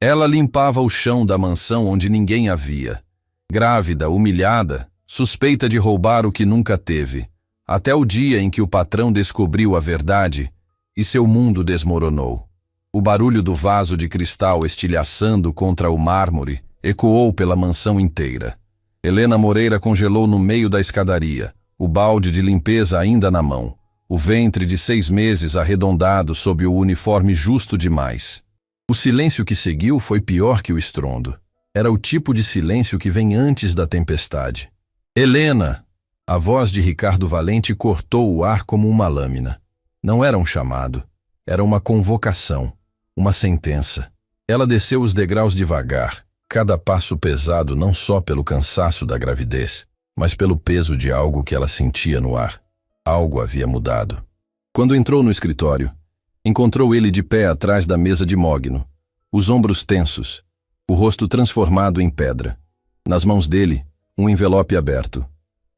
Ela limpava o chão da mansão onde ninguém a via. Grávida, humilhada, suspeita de roubar o que nunca teve, até o dia em que o patrão descobriu a verdade e seu mundo desmoronou. O barulho do vaso de cristal estilhaçando contra o mármore ecoou pela mansão inteira. Helena Moreira congelou no meio da escadaria, o balde de limpeza ainda na mão, o ventre de 6 meses arredondado sob o uniforme justo demais. O silêncio que seguiu foi pior que o estrondo. Era o tipo de silêncio que vem antes da tempestade. Helena! A voz de Ricardo Valente cortou o ar como uma lâmina. Não era um chamado, era uma convocação, uma sentença. Ela desceu os degraus devagar, cada passo pesado não só pelo cansaço da gravidez, mas pelo peso de algo que ela sentia no ar. Algo havia mudado. Quando entrou no escritório, encontrou ele de pé atrás da mesa de mogno, os ombros tensos, o rosto transformado em pedra. Nas mãos dele, um envelope aberto.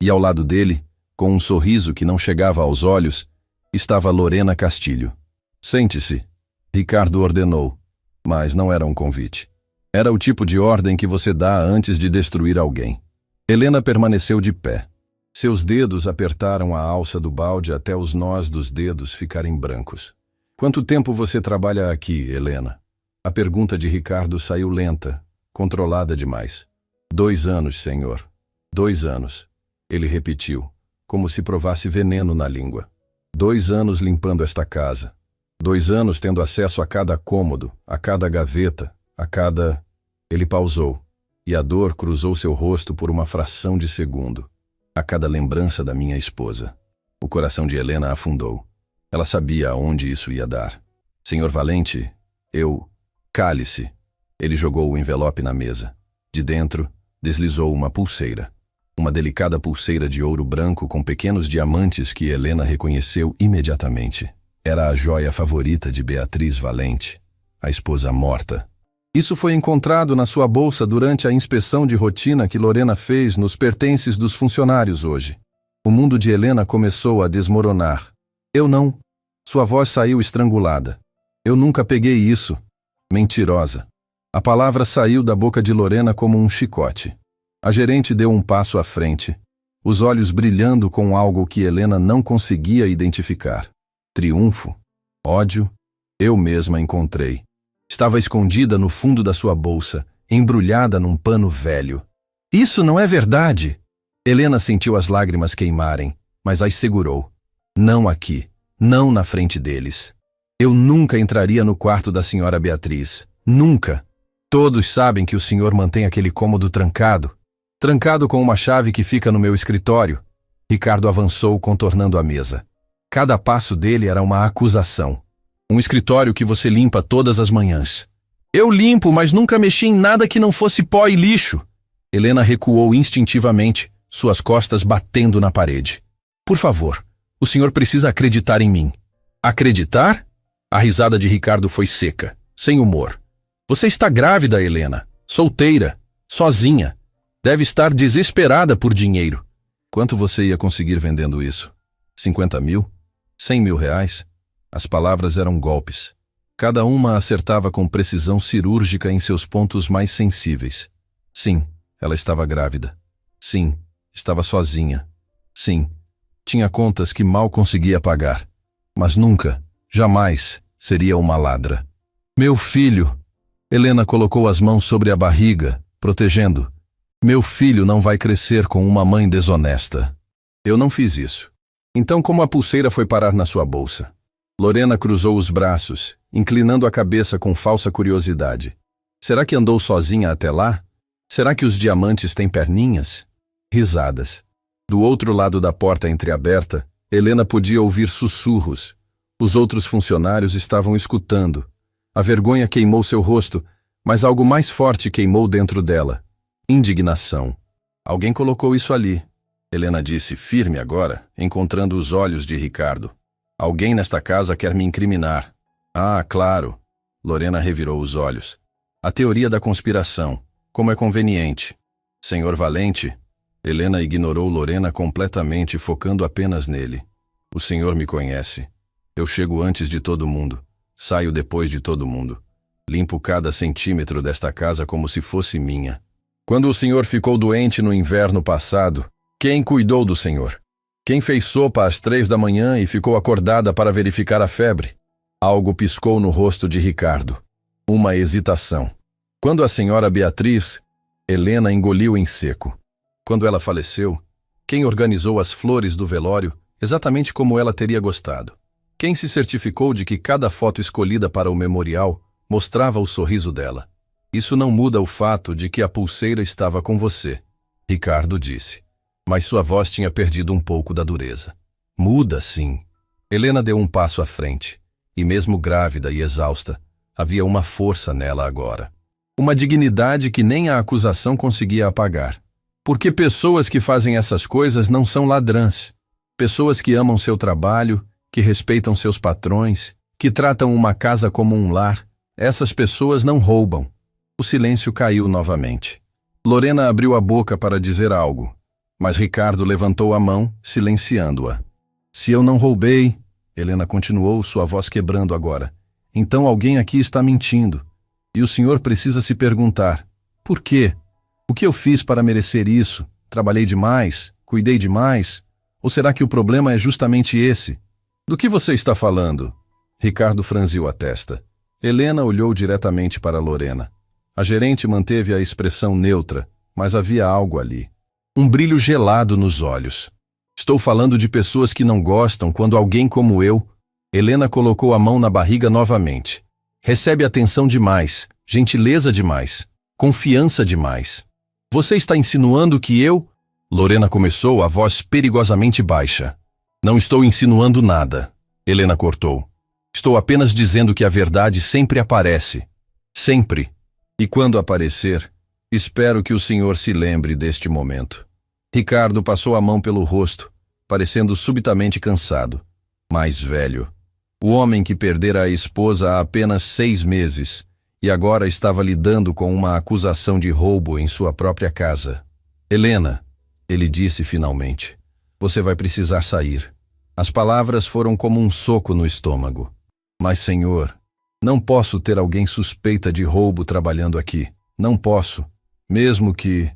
E ao lado dele, com um sorriso que não chegava aos olhos, estava Lorena Castilho. Sente-se, Ricardo ordenou, mas não era um convite. Era o tipo de ordem que você dá antes de destruir alguém. Helena permaneceu de pé. Seus dedos apertaram a alça do balde até os nós dos dedos ficarem brancos. Quanto tempo você trabalha aqui, Helena? A pergunta de Ricardo saiu lenta, controlada demais. 2 anos, senhor. 2 anos. Ele repetiu, como se provasse veneno na língua. 2 anos limpando esta casa. 2 anos tendo acesso a cada cômodo, a cada gaveta, a cada... Ele pausou, e a dor cruzou seu rosto por uma fração de segundo. A cada lembrança da minha esposa. O coração de Helena afundou. Ela sabia aonde isso ia dar. Senhor Valente, eu... Cale-se. Ele jogou o envelope na mesa. De dentro, deslizou uma pulseira. Uma delicada pulseira de ouro branco com pequenos diamantes que Helena reconheceu imediatamente. Era a joia favorita de Beatriz Valente, a esposa morta. Isso foi encontrado na sua bolsa durante a inspeção de rotina que Lorena fez nos pertences dos funcionários hoje. O mundo de Helena começou a desmoronar. Eu não. Sua voz saiu estrangulada. Eu nunca peguei isso. Mentirosa. A palavra saiu da boca de Lorena como um chicote. A gerente deu um passo à frente, os olhos brilhando com algo que Helena não conseguia identificar. Triunfo? Ódio? Eu mesma encontrei. Estava escondida no fundo da sua bolsa, embrulhada num pano velho. Isso não é verdade! Helena sentiu as lágrimas queimarem, mas as segurou. Não aqui, não na frente deles. Eu nunca entraria no quarto da senhora Beatriz. Nunca! Todos sabem que o senhor mantém aquele cômodo trancado. Trancado com uma chave que fica no meu escritório. Ricardo avançou, contornando a mesa. Cada passo dele era uma acusação. Um escritório que você limpa todas as manhãs. Eu limpo, mas nunca mexi em nada que não fosse pó e lixo. Helena recuou instintivamente, suas costas batendo na parede. Por favor, o senhor precisa acreditar em mim. Acreditar? A risada de Ricardo foi seca, sem humor. Você está grávida, Helena. Solteira. Sozinha. Deve estar desesperada por dinheiro. Quanto você ia conseguir vendendo isso? 50 mil? 100 mil reais? As palavras eram golpes. Cada uma acertava com precisão cirúrgica em seus pontos mais sensíveis. Sim, ela estava grávida. Sim, estava sozinha. Sim, tinha contas que mal conseguia pagar. Mas nunca, jamais, seria uma ladra. Meu filho! Helena colocou as mãos sobre a barriga, protegendo. Meu filho não vai crescer com uma mãe desonesta. Eu não fiz isso. Então como a pulseira foi parar na sua bolsa? Lorena cruzou os braços, inclinando a cabeça com falsa curiosidade. Será que andou sozinha até lá? Será que os diamantes têm perninhas? Risadas. Do outro lado da porta entreaberta, Helena podia ouvir sussurros. Os outros funcionários estavam escutando. A vergonha queimou seu rosto, mas algo mais forte queimou dentro dela. Indignação. Alguém colocou isso ali. Helena disse, firme agora, encontrando os olhos de Ricardo. Alguém nesta casa quer me incriminar. Ah, claro. Lorena revirou os olhos. A teoria da conspiração. Como é conveniente. Senhor Valente. Helena ignorou Lorena completamente, focando apenas nele. O senhor me conhece. Eu chego antes de todo mundo. Saio depois de todo mundo. Limpo cada centímetro desta casa como se fosse minha. Quando o senhor ficou doente no inverno passado, quem cuidou do senhor? Quem fez sopa às 3 da manhã e ficou acordada para verificar a febre? Algo piscou no rosto de Ricardo. Uma hesitação. Quando a senhora Beatriz, Helena engoliu em seco. Quando ela faleceu, quem organizou as flores do velório exatamente como ela teria gostado? Quem se certificou de que cada foto escolhida para o memorial mostrava o sorriso dela? Isso não muda o fato de que a pulseira estava com você, Ricardo disse. Mas sua voz tinha perdido um pouco da dureza. Muda, sim. Helena deu um passo à frente, e mesmo grávida e exausta, havia uma força nela agora. Uma dignidade que nem a acusação conseguia apagar. Porque pessoas que fazem essas coisas não são ladrãs. Pessoas que amam seu trabalho, que respeitam seus patrões, que tratam uma casa como um lar, essas pessoas não roubam. O silêncio caiu novamente. Lorena abriu a boca para dizer algo, mas Ricardo levantou a mão, silenciando-a. Se eu não roubei, Helena continuou, sua voz quebrando agora, então alguém aqui está mentindo. E o senhor precisa se perguntar, por quê? O que eu fiz para merecer isso? Trabalhei demais? Cuidei demais? Ou será que o problema é justamente esse? Do que você está falando? Ricardo franziu a testa. Helena olhou diretamente para Lorena. A gerente manteve a expressão neutra, mas havia algo ali. Um brilho gelado nos olhos. Estou falando de pessoas que não gostam quando alguém como eu... Helena colocou a mão na barriga novamente. Recebe atenção demais, gentileza demais, confiança demais. Você está insinuando que eu... Lorena começou, a voz perigosamente baixa. Não estou insinuando nada, Helena cortou. Estou apenas dizendo que a verdade sempre aparece. Sempre. E quando aparecer, espero que o senhor se lembre deste momento. Ricardo passou a mão pelo rosto, parecendo subitamente cansado. Mais velho. O homem que perdera a esposa há apenas 6 meses e agora estava lidando com uma acusação de roubo em sua própria casa. Helena, ele disse finalmente, você vai precisar sair. As palavras foram como um soco no estômago. Mas, senhor, não posso ter alguém suspeita de roubo trabalhando aqui. Não posso. Mesmo que...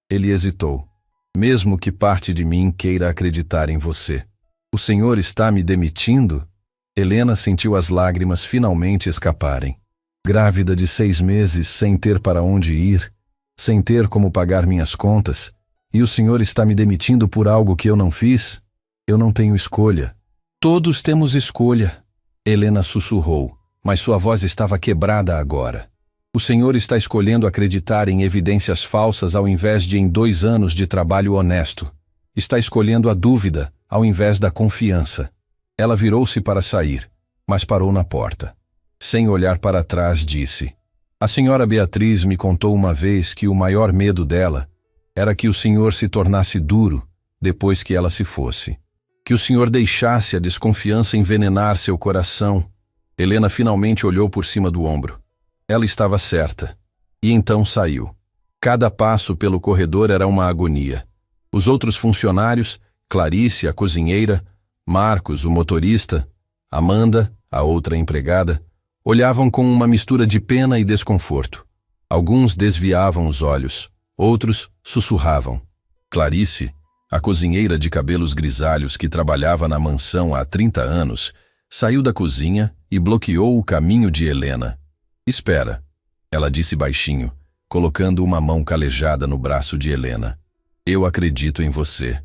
Ele hesitou. Mesmo que parte de mim queira acreditar em você. O senhor está me demitindo? Helena sentiu as lágrimas finalmente escaparem. Grávida de 6 meses, sem ter para onde ir, sem ter como pagar minhas contas, e o senhor está me demitindo por algo que eu não fiz? Eu não tenho escolha. Todos temos escolha. Helena sussurrou, mas sua voz estava quebrada agora. O senhor está escolhendo acreditar em evidências falsas ao invés de em 2 anos de trabalho honesto. Está escolhendo a dúvida ao invés da confiança. Ela virou-se para sair, mas parou na porta. Sem olhar para trás, disse: a senhora Beatriz me contou uma vez que o maior medo dela era que o senhor se tornasse duro depois que ela se fosse. Que o senhor deixasse a desconfiança envenenar seu coração. Helena finalmente olhou por cima do ombro. Ela estava certa. E então saiu. Cada passo pelo corredor era uma agonia. Os outros funcionários, Clarice, a cozinheira, Marcos, o motorista, Amanda, a outra empregada, olhavam com uma mistura de pena e desconforto. Alguns desviavam os olhos, outros sussurravam. Clarice, a cozinheira de cabelos grisalhos que trabalhava na mansão há 30 anos, saiu da cozinha e bloqueou o caminho de Helena. Espera, ela disse baixinho, colocando uma mão calejada no braço de Helena. Eu acredito em você.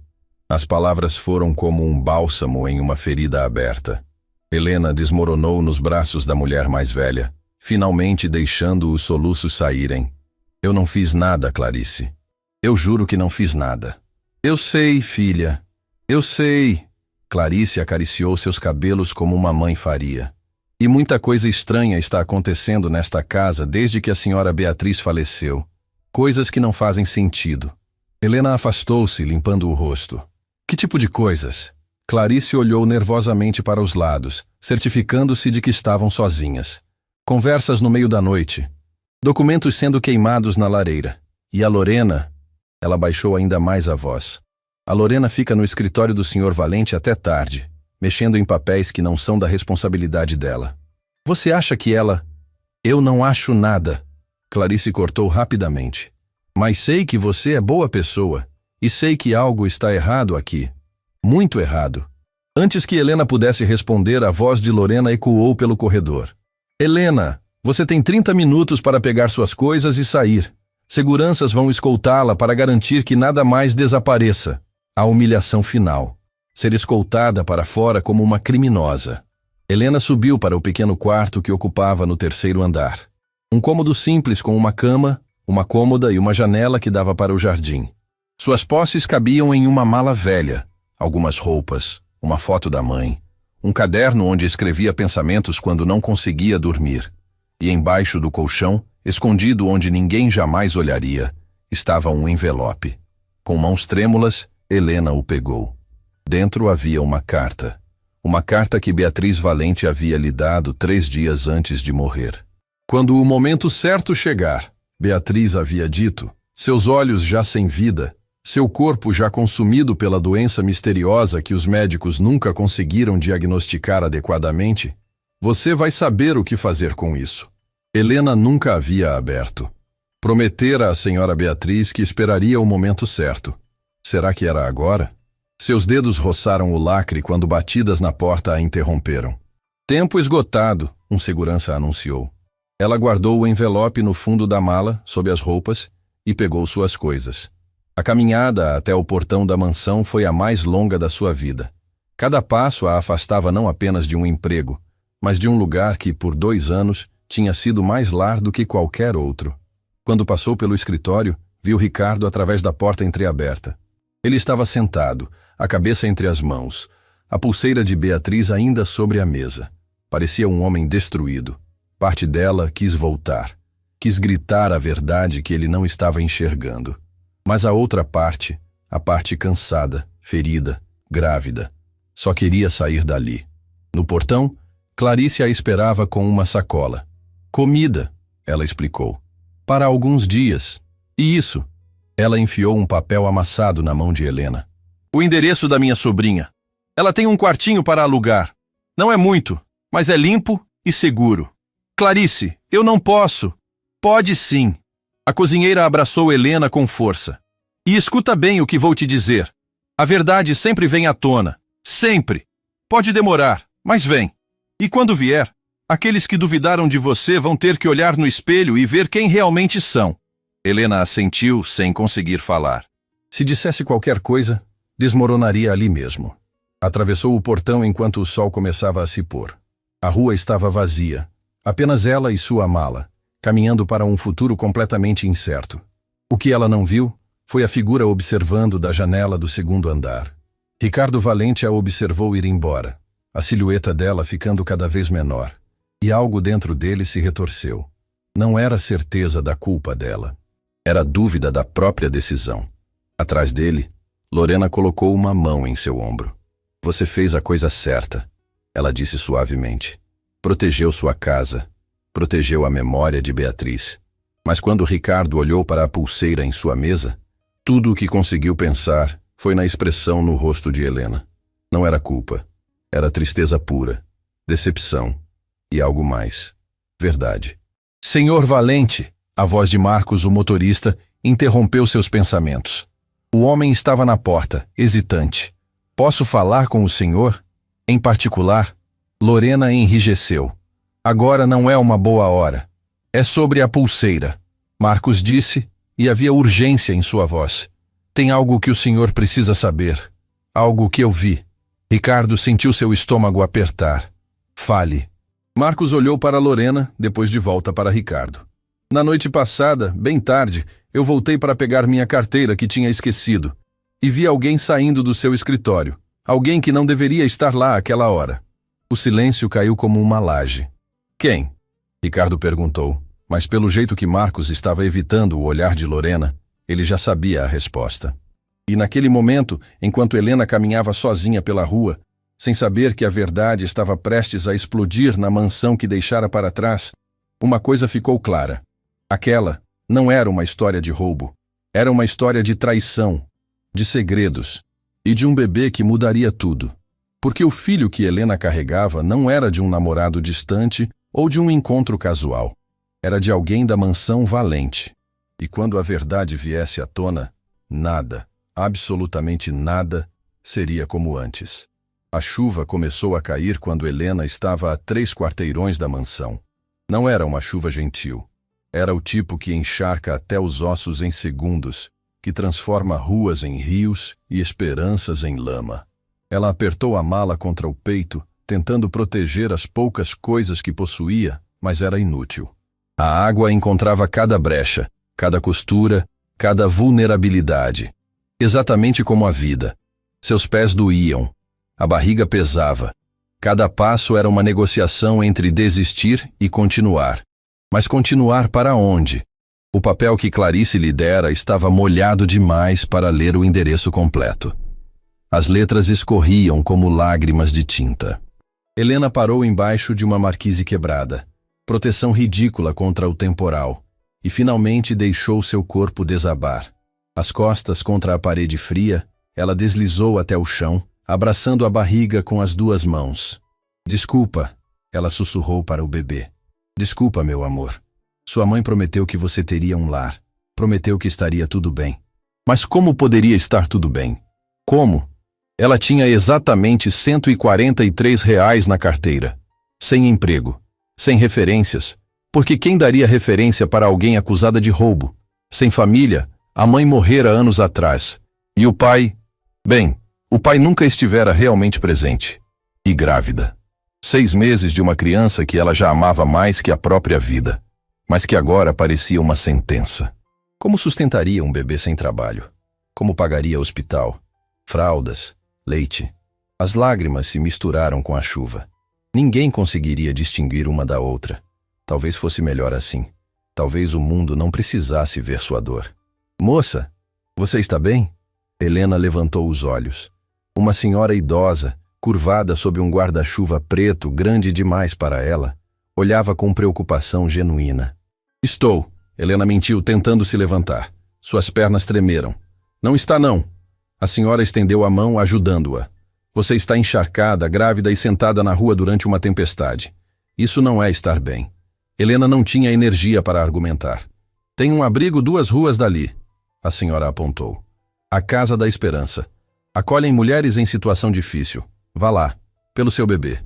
As palavras foram como um bálsamo em uma ferida aberta. Helena desmoronou nos braços da mulher mais velha, finalmente deixando os soluços saírem. Eu não fiz nada, Clarice. Eu juro que não fiz nada. Eu sei, filha. Eu sei. Clarice acariciou seus cabelos como uma mãe faria. E muita coisa estranha está acontecendo nesta casa desde que a senhora Beatriz faleceu. Coisas que não fazem sentido. Helena afastou-se, limpando o rosto. Que tipo de coisas? Clarice olhou nervosamente para os lados, certificando-se de que estavam sozinhas. Conversas no meio da noite. Documentos sendo queimados na lareira. E a Lorena... Ela baixou ainda mais a voz. A Lorena fica no escritório do Sr. Valente até tarde, mexendo em papéis que não são da responsabilidade dela. Você acha que ela... Eu não acho nada. Clarice cortou rapidamente. Mas sei que você é boa pessoa. E sei que algo está errado aqui. Muito errado. Antes que Helena pudesse responder, a voz de Lorena ecoou pelo corredor. Helena, você tem 30 minutos para pegar suas coisas e sair. Seguranças vão escoltá-la para garantir que nada mais desapareça. A humilhação final. Ser escoltada para fora como uma criminosa. Helena subiu para o pequeno quarto que ocupava no terceiro andar. Um cômodo simples com uma cama, uma cômoda e uma janela que dava para o jardim. Suas posses cabiam em uma mala velha, algumas roupas, uma foto da mãe, um caderno onde escrevia pensamentos quando não conseguia dormir. E embaixo do colchão, escondido onde ninguém jamais olharia, estava um envelope. Com mãos trêmulas, Helena o pegou. Dentro havia uma carta. Uma carta que Beatriz Valente havia lhe dado 3 dias antes de morrer. Quando o momento certo chegar, Beatriz havia dito, seus olhos já sem vida, seu corpo já consumido pela doença misteriosa que os médicos nunca conseguiram diagnosticar adequadamente, você vai saber o que fazer com isso. Helena nunca havia aberto. Prometera à senhora Beatriz que esperaria o momento certo. Será que era agora? Seus dedos roçaram o lacre quando batidas na porta a interromperam. Tempo esgotado, um segurança anunciou. Ela guardou o envelope no fundo da mala, sob as roupas, e pegou suas coisas. A caminhada até o portão da mansão foi a mais longa da sua vida. Cada passo a afastava não apenas de um emprego, mas de um lugar que, por 2 anos, tinha sido mais lar do que qualquer outro. Quando passou pelo escritório, viu Ricardo através da porta entreaberta. Ele estava sentado, a cabeça entre as mãos, a pulseira de Beatriz ainda sobre a mesa. Parecia um homem destruído. Parte dela quis voltar. Quis gritar a verdade que ele não estava enxergando. Mas a outra parte, a parte cansada, ferida, grávida, só queria sair dali. No portão, Clarice a esperava com uma sacola. Comida, ela explicou. Para alguns dias. E isso? Ela enfiou um papel amassado na mão de Helena. O endereço da minha sobrinha. Ela tem um quartinho para alugar. Não é muito, mas é limpo e seguro. Clarice, eu não posso. Pode sim. A cozinheira abraçou Helena com força. E escuta bem o que vou te dizer. A verdade sempre vem à tona. Sempre. Pode demorar, mas vem. E quando vier, aqueles que duvidaram de você vão ter que olhar no espelho e ver quem realmente são. Helena assentiu sem conseguir falar. Se dissesse qualquer coisa, desmoronaria ali mesmo. Atravessou o portão enquanto o sol começava a se pôr. A rua estava vazia. Apenas ela e sua mala, caminhando para um futuro completamente incerto. O que ela não viu foi a figura observando da janela do segundo andar. Ricardo Valente a observou ir embora, a silhueta dela ficando cada vez menor, e algo dentro dele se retorceu. Não era certeza da culpa dela. Era dúvida da própria decisão. Atrás dele, Lorena colocou uma mão em seu ombro. Você fez a coisa certa, ela disse suavemente. Protegeu sua casa, protegeu a memória de Beatriz. Mas quando Ricardo olhou para a pulseira em sua mesa, tudo o que conseguiu pensar foi na expressão no rosto de Helena. Não era culpa, era tristeza pura, decepção e algo mais. Verdade. Senhor Valente, a voz de Marcos, o motorista, interrompeu seus pensamentos. O homem estava na porta, hesitante. Posso falar com o senhor? Em particular, Lorena enrijeceu. Agora não é uma boa hora. É sobre a pulseira, Marcos disse, e havia urgência em sua voz. Tem algo que o senhor precisa saber. Algo que eu vi. Ricardo sentiu seu estômago apertar. Fale. Marcos olhou para Lorena, depois de volta para Ricardo. Na noite passada, bem tarde, eu voltei para pegar minha carteira que tinha esquecido. E vi alguém saindo do seu escritório. Alguém que não deveria estar lá àquela hora. O silêncio caiu como uma laje. Quem? Ricardo perguntou, mas pelo jeito que Marcos estava evitando o olhar de Lorena, ele já sabia a resposta. E naquele momento, enquanto Helena caminhava sozinha pela rua, sem saber que a verdade estava prestes a explodir na mansão que deixara para trás, uma coisa ficou clara. Aquela não era uma história de roubo. Era uma história de traição, de segredos e de um bebê que mudaria tudo. Porque o filho que Helena carregava não era de um namorado distante ou de um encontro casual. Era de alguém da mansão Valente. E quando a verdade viesse à tona, nada, absolutamente nada, seria como antes. A chuva começou a cair quando Helena estava a 3 quarteirões da mansão. Não era uma chuva gentil. Era o tipo que encharca até os ossos em segundos, que transforma ruas em rios e esperanças em lama. Ela apertou a mala contra o peito, tentando proteger as poucas coisas que possuía, mas era inútil. A água encontrava cada brecha, cada costura, cada vulnerabilidade. Exatamente como a vida. Seus pés doíam. A barriga pesava. Cada passo era uma negociação entre desistir e continuar. Mas continuar para onde? O papel que Clarice lhe dera estava molhado demais para ler o endereço completo. As letras escorriam como lágrimas de tinta. Helena parou embaixo de uma marquise quebrada, proteção ridícula contra o temporal, e finalmente deixou seu corpo desabar. As costas contra a parede fria, ela deslizou até o chão, abraçando a barriga com as 2 mãos. Desculpa, ela sussurrou para o bebê. Desculpa, meu amor. Sua mãe prometeu que você teria um lar. Prometeu que estaria tudo bem. Mas como poderia estar tudo bem? Como? Ela tinha exatamente R$ 143 na carteira. Sem emprego. Sem referências. Porque quem daria referência para alguém acusada de roubo? Sem família, a mãe morrera anos atrás. E o pai? Bem, o pai nunca estivera realmente presente. E grávida. 6 meses de uma criança que ela já amava mais que a própria vida, mas que agora parecia uma sentença. Como sustentaria um bebê sem trabalho? Como pagaria hospital? Fraldas? Leite? As lágrimas se misturaram com a chuva. Ninguém conseguiria distinguir uma da outra. Talvez fosse melhor assim. Talvez o mundo não precisasse ver sua dor. Moça, você está bem? Helena levantou os olhos. Uma senhora idosa, curvada sob um guarda-chuva preto grande demais para ela, olhava com preocupação genuína. Estou, Helena mentiu, tentando se levantar. Suas pernas tremeram. Não está não. A senhora estendeu a mão, ajudando-a. Você está encharcada, grávida e sentada na rua durante uma tempestade. Isso não é estar bem. Helena não tinha energia para argumentar. Tem um abrigo 2 ruas dali, a senhora apontou. A Casa da Esperança. Acolhem mulheres em situação difícil. Vá lá, pelo seu bebê.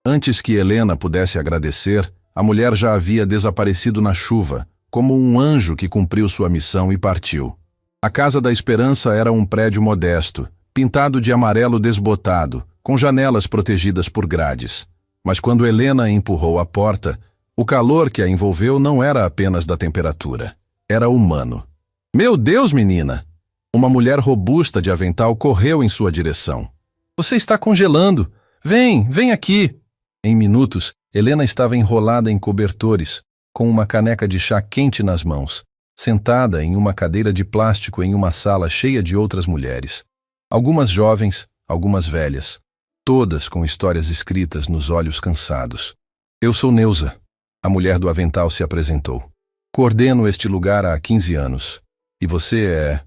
Antes que Helena pudesse agradecer, a mulher já havia desaparecido na chuva, como um anjo que cumpriu sua missão e partiu. A Casa da Esperança era um prédio modesto, pintado de amarelo desbotado, com janelas protegidas por grades. Mas quando Helena empurrou a porta, o calor que a envolveu não era apenas da temperatura. Era humano. Meu Deus, menina! Uma mulher robusta de avental correu em sua direção. Você está congelando. Vem aqui. Em minutos, Helena estava enrolada em cobertores, com uma caneca de chá quente nas mãos, sentada em uma cadeira de plástico em uma sala cheia de outras mulheres. Algumas jovens, algumas velhas, todas com histórias escritas nos olhos cansados. Eu sou Neuza. A mulher do avental se apresentou. Coordeno este lugar há 15 anos. E você é...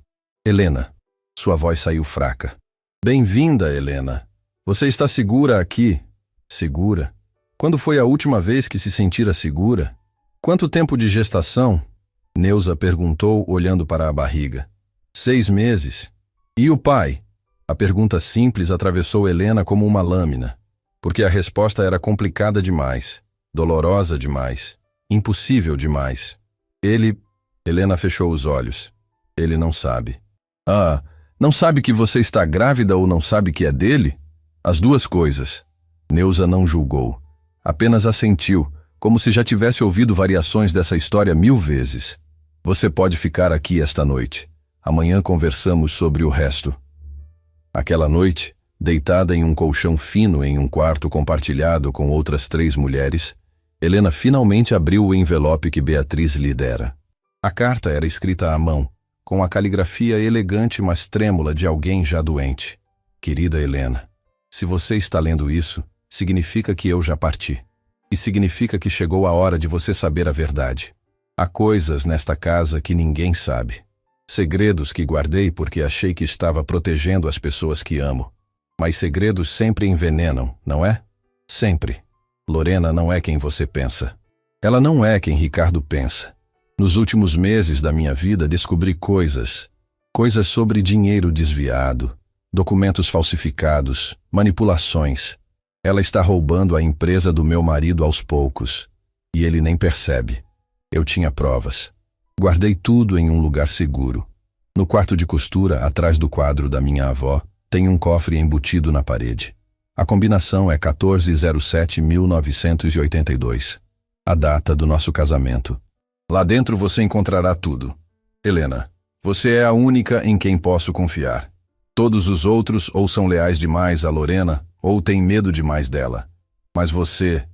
Helena. Sua voz saiu fraca. Bem-vinda, Helena. Você está segura aqui? Segura? Quando foi a última vez que se sentira segura? Quanto tempo de gestação? Neuza perguntou, olhando para a barriga. 6 meses. E o pai? A pergunta simples atravessou Helena como uma lâmina, porque a resposta era complicada demais, dolorosa demais, impossível demais. Ele... Helena fechou os olhos. Ele não sabe. Ah... Não sabe que você está grávida ou não sabe que é dele? As 2 coisas. Neuza não julgou. Apenas assentiu, como se já tivesse ouvido variações dessa história 1000 vezes. Você pode ficar aqui esta noite. Amanhã conversamos sobre o resto. Aquela noite, deitada em um colchão fino em um quarto compartilhado com outras 3 mulheres, Helena finalmente abriu o envelope que Beatriz lhe dera. A carta era escrita à mão, com a caligrafia elegante mas trêmula de alguém já doente. Querida Helena, se você está lendo isso, significa que eu já parti. E significa que chegou a hora de você saber a verdade. Há coisas nesta casa que ninguém sabe. Segredos que guardei porque achei que estava protegendo as pessoas que amo. Mas segredos sempre envenenam, não é? Sempre. Lorena não é quem você pensa. Ela não é quem Ricardo pensa. Nos últimos meses da minha vida descobri coisas sobre dinheiro desviado, documentos falsificados, manipulações. Ela está roubando a empresa do meu marido aos poucos. E ele nem percebe. Eu tinha provas. Guardei tudo em um lugar seguro. No quarto de costura, atrás do quadro da minha avó, tem um cofre embutido na parede. A combinação é 14/07/1982. A data do nosso casamento. Lá dentro você encontrará tudo. Helena, você é a única em quem posso confiar. Todos os outros ou são leais demais a Lorena ou têm medo demais dela. Mas você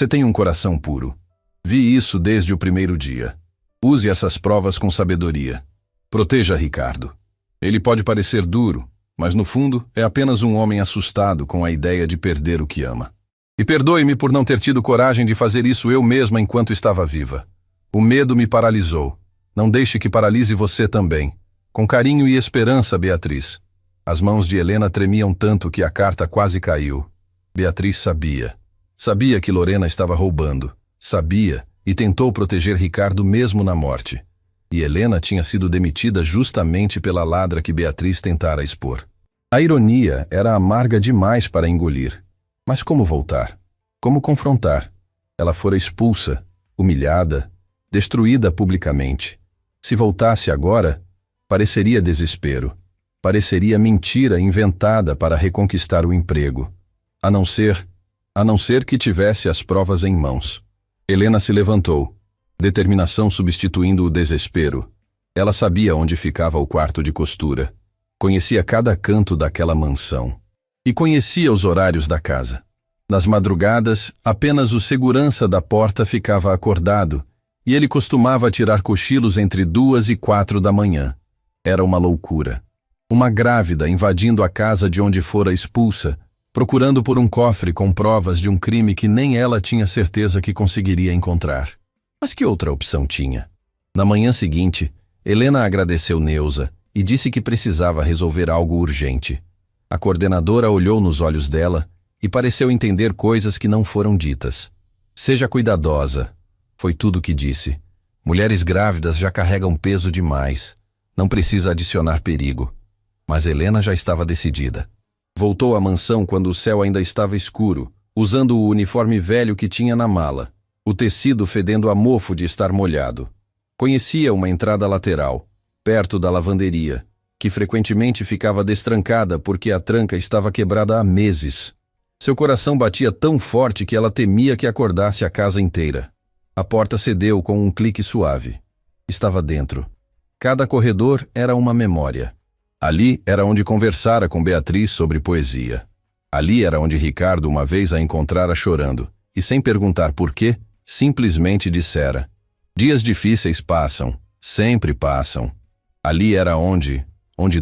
tem um coração puro. Vi isso desde o primeiro dia. Use essas provas com sabedoria. Proteja Ricardo. Ele pode parecer duro, mas no fundo é apenas um homem assustado com a ideia de perder o que ama. E perdoe-me por não ter tido coragem de fazer isso eu mesma enquanto estava viva. O medo me paralisou. Não deixe que paralise você também. Com carinho e esperança, Beatriz. As mãos de Helena tremiam tanto que a carta quase caiu. Beatriz sabia. Sabia que Lorena estava roubando. Sabia e tentou proteger Ricardo mesmo na morte. E Helena tinha sido demitida justamente pela ladra que Beatriz tentara expor. A ironia era amarga demais para engolir. Mas como voltar? Como confrontar? Ela fora expulsa, humilhada, destruída publicamente. Se voltasse agora, pareceria desespero. Pareceria mentira inventada para reconquistar o emprego. A não ser que tivesse as provas em mãos. Helena se levantou, determinação substituindo o desespero. Ela sabia onde ficava o quarto de costura. Conhecia cada canto daquela mansão. E conhecia os horários da casa. Nas madrugadas, apenas o segurança da porta ficava acordado, e ele costumava tirar cochilos entre 2 e 4 da manhã. Era uma loucura. Uma grávida invadindo a casa de onde fora expulsa, procurando por um cofre com provas de um crime que nem ela tinha certeza que conseguiria encontrar. Mas que outra opção tinha? Na manhã seguinte, Helena agradeceu Neuza e disse que precisava resolver algo urgente. A coordenadora olhou nos olhos dela e pareceu entender coisas que não foram ditas. Seja cuidadosa, foi tudo o que disse. Mulheres grávidas já carregam peso demais. Não precisa adicionar perigo. Mas Helena já estava decidida. Voltou à mansão quando o céu ainda estava escuro, usando o uniforme velho que tinha na mala, o tecido fedendo a mofo de estar molhado. Conhecia uma entrada lateral, perto da lavanderia, que frequentemente ficava destrancada porque a tranca estava quebrada há meses. Seu coração batia tão forte que ela temia que acordasse a casa inteira. A porta cedeu com um clique suave. Estava dentro. Cada corredor era uma memória. Ali era onde conversara com Beatriz sobre poesia. Ali era onde Ricardo uma vez a encontrara chorando, e sem perguntar por quê, simplesmente dissera: dias difíceis passam, sempre passam. Ali era onde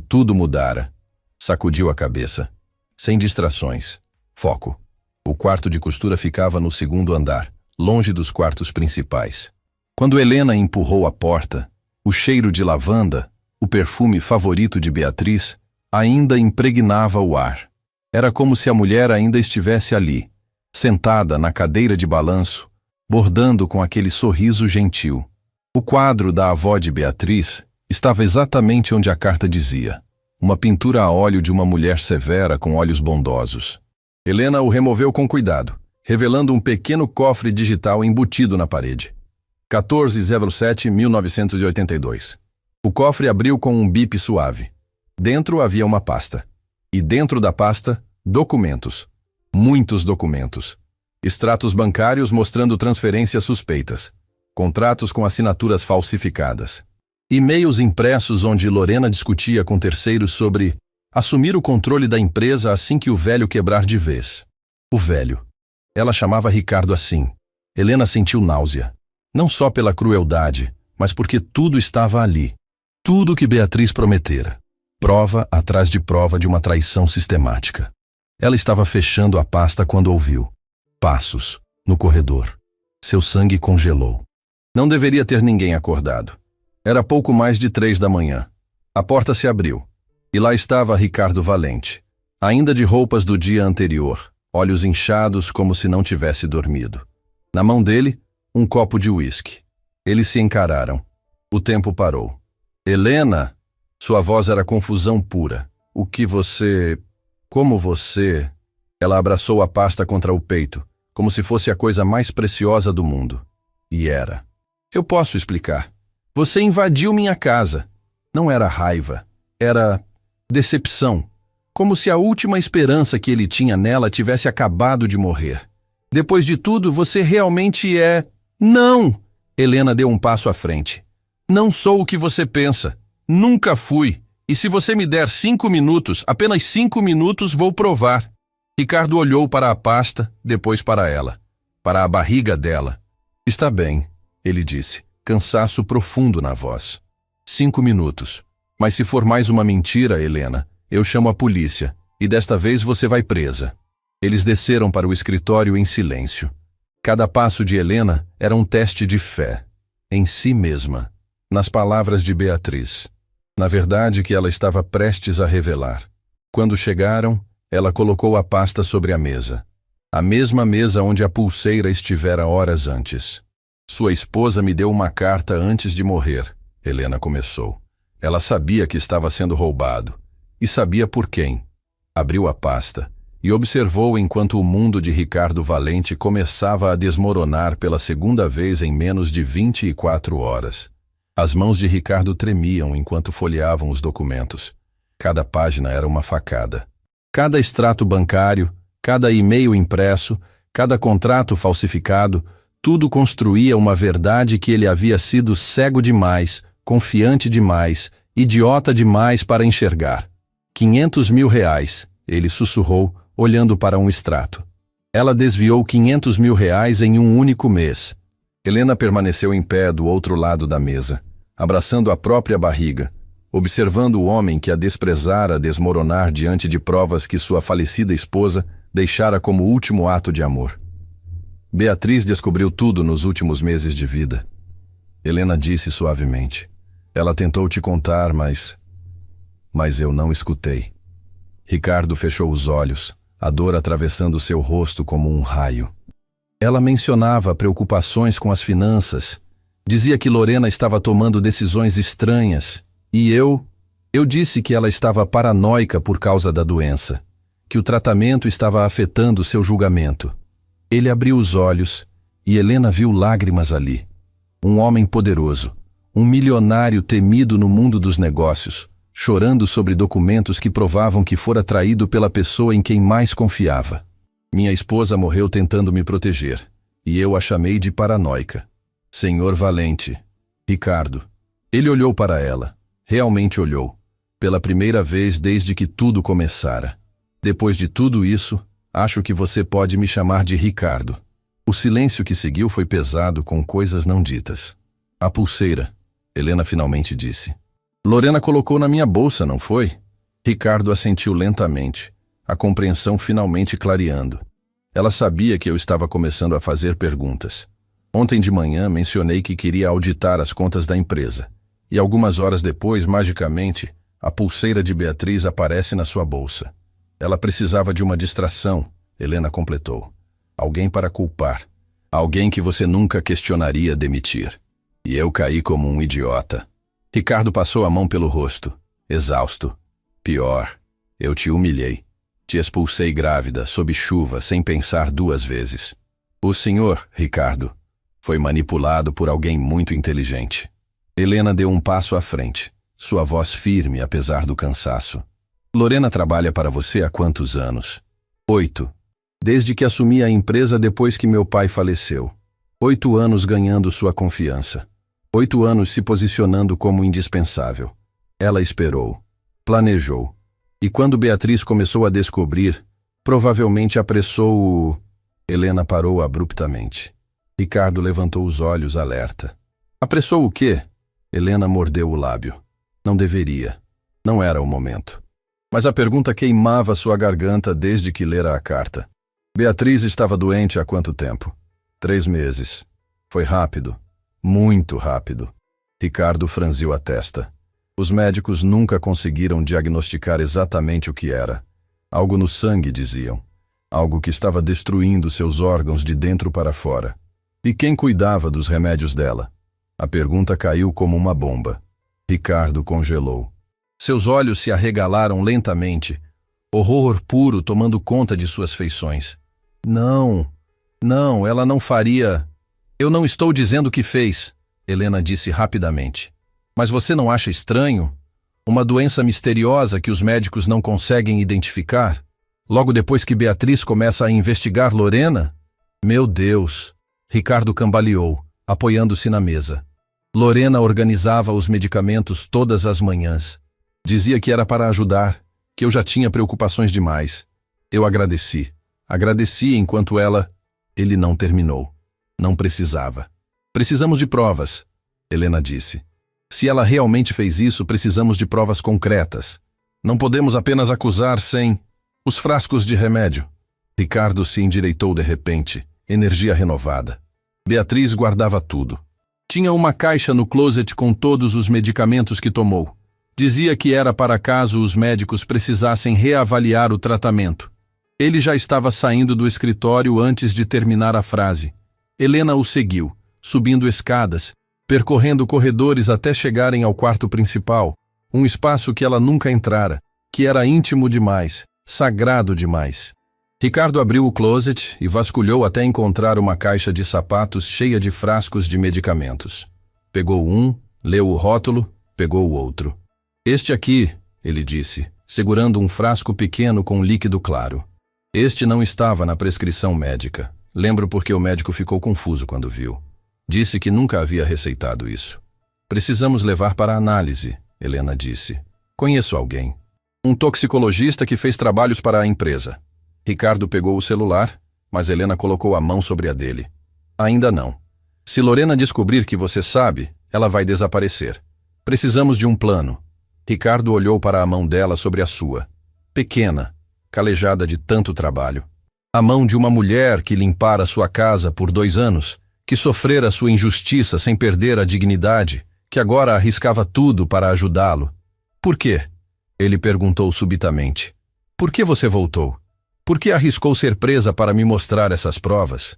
tudo mudara. Sacudiu a cabeça. Sem distrações. Foco. O quarto de costura ficava no segundo andar, longe dos quartos principais. Quando Helena empurrou a porta, o cheiro de lavanda, o perfume favorito de Beatriz, ainda impregnava o ar. Era como se a mulher ainda estivesse ali, sentada na cadeira de balanço, bordando com aquele sorriso gentil. O quadro da avó de Beatriz estava exatamente onde a carta dizia, uma pintura a óleo de uma mulher severa com olhos bondosos. Helena o removeu com cuidado, revelando um pequeno cofre digital embutido na parede. 14/07/1982. O cofre abriu com um bip suave. Dentro havia uma pasta. E dentro da pasta, documentos. Muitos documentos. Extratos bancários mostrando transferências suspeitas. Contratos com assinaturas falsificadas. E-mails impressos onde Lorena discutia com terceiros sobre assumir o controle da empresa assim que o velho quebrar de vez. O velho. Ela chamava Ricardo assim. Helena sentiu náusea. Não só pela crueldade, mas porque tudo estava ali. Tudo o que Beatriz prometera. Prova atrás de prova de uma traição sistemática. Ela estava fechando a pasta quando ouviu passos no corredor. Seu sangue congelou. Não deveria ter ninguém acordado. Era pouco mais de 3 da manhã. A porta se abriu. E lá estava Ricardo Valente, ainda de roupas do dia anterior, olhos inchados como se não tivesse dormido. Na mão dele, Um copo de uísque. Eles se encararam. O tempo parou. Helena! Sua voz era confusão pura. O que você... Como você... Ela abraçou a pasta contra o peito, como se fosse a coisa mais preciosa do mundo. E era. Eu posso explicar. Você invadiu minha casa. Não era raiva. Era decepção. Como se a última esperança que ele tinha nela tivesse acabado de morrer. Depois de tudo, você realmente é... Não! Helena deu um passo à frente. Não sou o que você pensa. Nunca fui. E se você me der 5 minutos, apenas 5 minutos, vou provar. Ricardo olhou para a pasta, depois para ela. Para a barriga dela. Está bem, ele disse, cansaço profundo na voz. 5 minutos. Mas se for mais uma mentira, Helena, eu chamo a polícia, e desta vez você vai presa. Eles desceram para o escritório em silêncio. Cada passo de Helena era um teste de fé, em si mesma, nas palavras de Beatriz. Na verdade que ela estava prestes a revelar. Quando chegaram, ela colocou a pasta sobre a mesa. A mesma mesa onde a pulseira estivera horas antes. Sua esposa me deu uma carta antes de morrer, Helena começou. Ela sabia que estava sendo roubado. E sabia por quem. Abriu a pasta e observou enquanto o mundo de Ricardo Valente começava a desmoronar pela segunda vez em menos de 24 horas. As mãos de Ricardo tremiam enquanto folheavam os documentos. Cada página era uma facada. Cada extrato bancário, cada e-mail impresso, cada contrato falsificado, tudo construía uma verdade que ele havia sido cego demais, confiante demais, idiota demais para enxergar. 500 mil reais, ele sussurrou, olhando para um extrato. Ela desviou 500 mil reais em um único mês. Helena permaneceu em pé do outro lado da mesa, abraçando a própria barriga, observando o homem que a desprezara desmoronar diante de provas que sua falecida esposa deixara como último ato de amor. Beatriz descobriu tudo nos últimos meses de vida. Helena disse suavemente. Ela tentou te contar, mas eu não escutei. Ricardo fechou os olhos, a dor atravessando seu rosto como um raio. Ela mencionava preocupações com as finanças, dizia que Lorena estava tomando decisões estranhas, e eu disse que ela estava paranoica por causa da doença, que o tratamento estava afetando seu julgamento. Ele abriu os olhos e Helena viu lágrimas ali. Um homem poderoso, um milionário temido no mundo dos negócios, chorando sobre documentos que provavam que fora traído pela pessoa em quem mais confiava. Minha esposa morreu tentando me proteger, e eu a chamei de paranoica. Senhor Valente. Ricardo. Ele olhou para ela. Realmente olhou. Pela primeira vez desde que tudo começara. Depois de tudo isso, acho que você pode me chamar de Ricardo. O silêncio que seguiu foi pesado com coisas não ditas. A pulseira, Helena finalmente disse. Lorena colocou na minha bolsa, não foi? Ricardo assentiu lentamente, a compreensão finalmente clareando. Ela sabia que eu estava começando a fazer perguntas. Ontem de manhã mencionei que queria auditar as contas da empresa. E algumas horas depois, magicamente, a pulseira de Beatriz aparece na sua bolsa. Ela precisava de uma distração, Helena completou. Alguém para culpar. Alguém que você nunca questionaria demitir. E eu caí como um idiota. Ricardo passou a mão pelo rosto, exausto. Pior, eu te humilhei. Te expulsei grávida, sob chuva, sem pensar 2 vezes. O senhor, Ricardo, foi manipulado por alguém muito inteligente. Helena deu um passo à frente, sua voz firme apesar do cansaço. Lorena trabalha para você há quantos anos? 8. Desde que assumi a empresa depois que meu pai faleceu. 8 anos ganhando sua confiança. 8 anos se posicionando como indispensável. Ela esperou, planejou. E quando Beatriz começou a descobrir, provavelmente apressou o... Helena parou abruptamente. Ricardo levantou os olhos alerta. Apressou o quê? Helena mordeu o lábio. Não deveria. Não era o momento. Mas a pergunta queimava sua garganta desde que lera a carta. Beatriz estava doente há quanto tempo? 3 meses. Foi rápido. Muito rápido. Ricardo franziu a testa. Os médicos nunca conseguiram diagnosticar exatamente o que era. Algo no sangue, diziam. Algo que estava destruindo seus órgãos de dentro para fora. E quem cuidava dos remédios dela? A pergunta caiu como uma bomba. Ricardo congelou. Seus olhos se arregalaram lentamente, horror puro tomando conta de suas feições. Não, ela não faria... Eu não estou dizendo que fez, Helena disse rapidamente. Mas você não acha estranho? Uma doença misteriosa que os médicos não conseguem identificar? Logo depois que Beatriz começa a investigar Lorena? Meu Deus! Ricardo cambaleou, apoiando-se na mesa. Lorena organizava os medicamentos todas as manhãs. Dizia que era para ajudar, que eu já tinha preocupações demais. Eu agradeci. Agradeci enquanto ela... Ele não terminou. Não precisava. Precisamos de provas, Helena disse. Se ela realmente fez isso, precisamos de provas concretas. Não podemos apenas acusar sem... Os frascos de remédio. Ricardo se endireitou de repente, energia renovada. Beatriz guardava tudo. Tinha uma caixa no closet com todos os medicamentos que tomou. Dizia que era para caso os médicos precisassem reavaliar o tratamento. Ele já estava saindo do escritório antes de terminar a frase. Helena o seguiu, subindo escadas, percorrendo corredores até chegarem ao quarto principal, um espaço que ela nunca entrara, que era íntimo demais, sagrado demais. Ricardo abriu o closet e vasculhou até encontrar uma caixa de sapatos cheia de frascos de medicamentos. Pegou um, leu o rótulo, pegou o outro. Este aqui, ele disse, segurando um frasco pequeno com líquido claro. Este não estava na prescrição médica. Lembro porque o médico ficou confuso quando viu. Disse que nunca havia receitado isso. Precisamos levar para análise, Helena disse. Conheço alguém. Um toxicologista que fez trabalhos para a empresa. Ricardo pegou o celular, mas Helena colocou a mão sobre a dele. Ainda não. Se Lorena descobrir que você sabe, ela vai desaparecer. Precisamos de um plano. Ricardo olhou para a mão dela sobre a sua. Pequena, calejada de tanto trabalho. A mão de uma mulher que limpara sua casa por 2 anos, que sofrera sua injustiça sem perder a dignidade, que agora arriscava tudo para ajudá-lo. Por quê? Ele perguntou subitamente. Por que você voltou? Por que arriscou ser presa para me mostrar essas provas?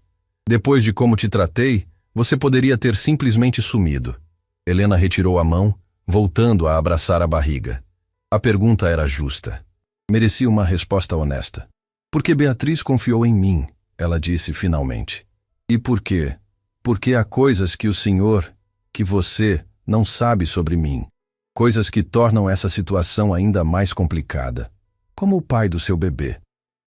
Depois de como te tratei, você poderia ter simplesmente sumido. Helena retirou a mão, voltando a abraçar a barriga. A pergunta era justa. Merecia uma resposta honesta. Porque Beatriz confiou em mim, ela disse finalmente. E por quê? Porque há coisas que o senhor, que você, não sabe sobre mim. Coisas que tornam essa situação ainda mais complicada. Como o pai do seu bebê.